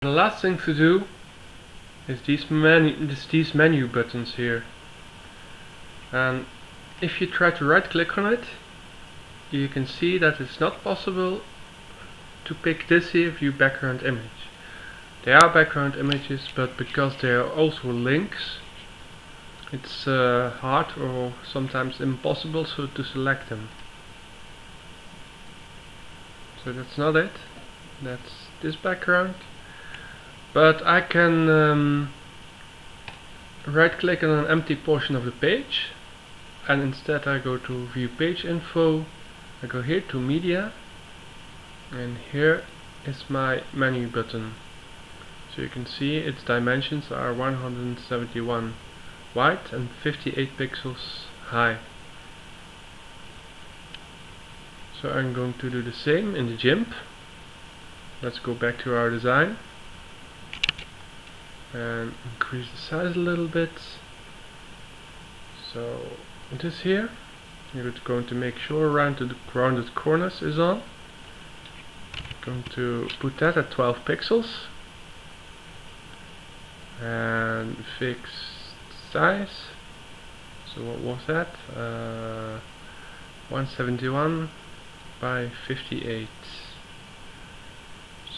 The last thing to do is these menu buttons here. And if you try to right click on it, you can see that it's not possible to pick this here view background image. They are background images, but because they are also links, it's hard or sometimes impossible to select them. So that's not it. That's this background. But I can right click on an empty portion of the page, and instead I go to view page info, I go here to media, and here is my menu button. So you can see its dimensions are 171 wide and 58 pixels high. So I'm going to do the same in the GIMP. Let's go back to our design and increase the size a little bit. So this here, you're going to make sure around the rounded corners is on. Going to put that at 12 pixels and fix size. So what was that? 171 by 58.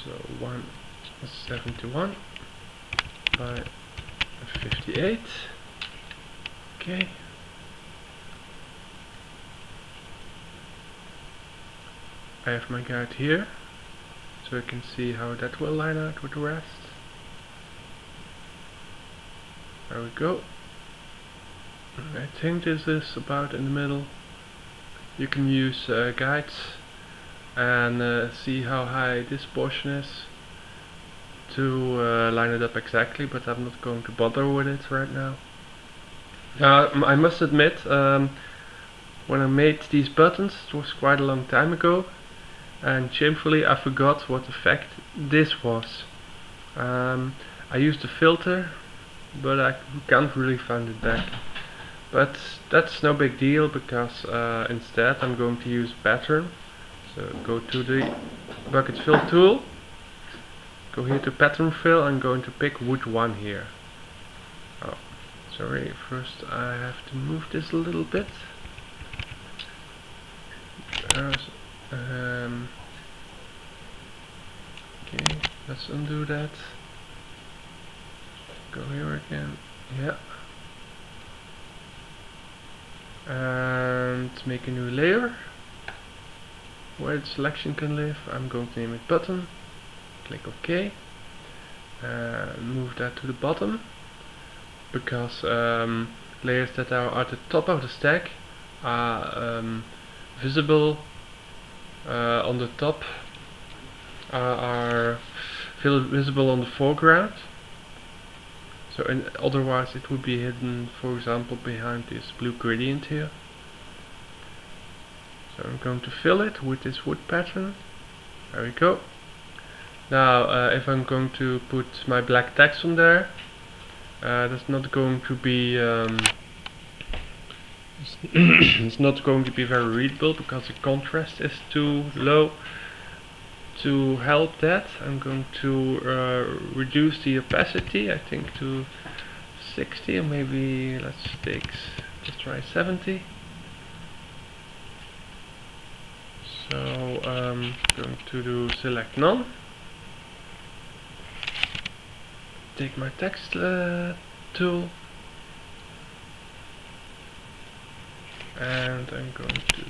So 171 by 58. Okay. I have my guide here, so you can see how that will line out with the rest. There we go. I think this is about in the middle. You can use guides and see how high this portion is to line it up exactly, but I'm not going to bother with it right now. I must admit, when I made these buttons, it was quite a long time ago, and shamefully I forgot what effect this was. I used a filter, but I can't really find it back. But that's no big deal, because instead I'm going to use pattern. So go to the bucket fill tool, go here to pattern fill, I'm going to pick wood 1 here. Oh, sorry, first I have to move this a little bit. Okay, let's undo that. Go here again, yeah. And make a new layer where the selection can live. I'm going to name it button. Click OK. And move that to the bottom, because layers that are at the top of the stack are visible on the top, are visible on the foreground. So otherwise it would be hidden, for example, behind this blue gradient here. So I'm going to fill it with this wood pattern. There we go. Now if I'm going to put my black text on there, that's not going to be it's not going to be very readable, because the contrast is too low. To help that, I'm going to reduce the opacity, I think to 60, or maybe let's just try 70. So I'm going to do select none. Take my text tool, and I'm going to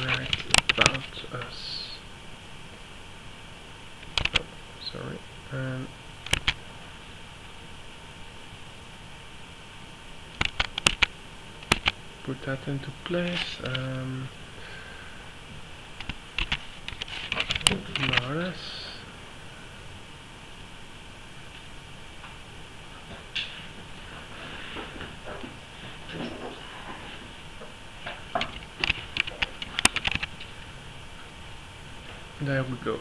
write about us. Sorry, and put that into place. More or less. There we go.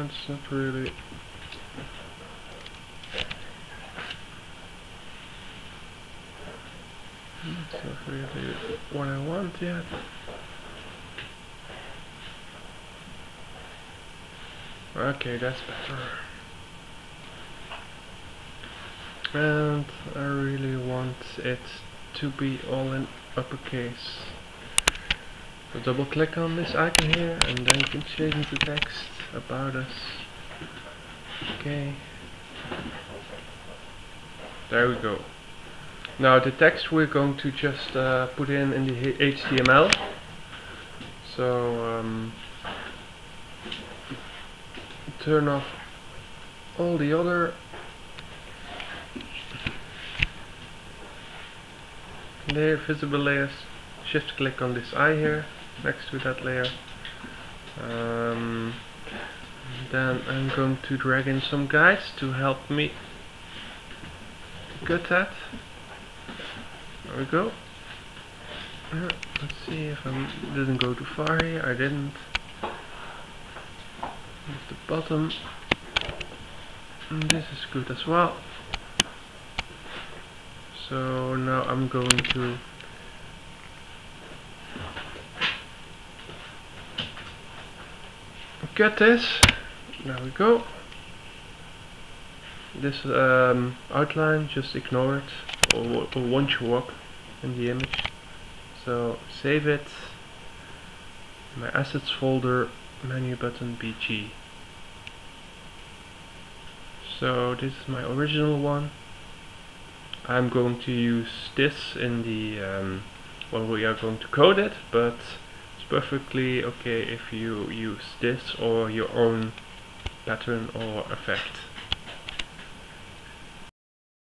It's not really. It's not really what I want yet. Okay, that's better. And I really want it to be all in uppercase. So double click on this icon here and then you can change the text about us. Okay. There we go. Now the text we're going to just put in the HTML. So turn off all the other visible layers. Shift click on this eye here next to that layer. Then I'm going to drag in some guides to help me get that. There we go. Let's see if I didn't go too far here. I didn't. At the bottom. And this is good as well. So now I'm going to get this. There we go. This outline, just ignore it or won't show up in the image. So save it. My assets folder, menu button BG. So this is my original one. I'm going to use this in the well, we are going to code it, but it's perfectly okay if you use this or your own pattern or effect.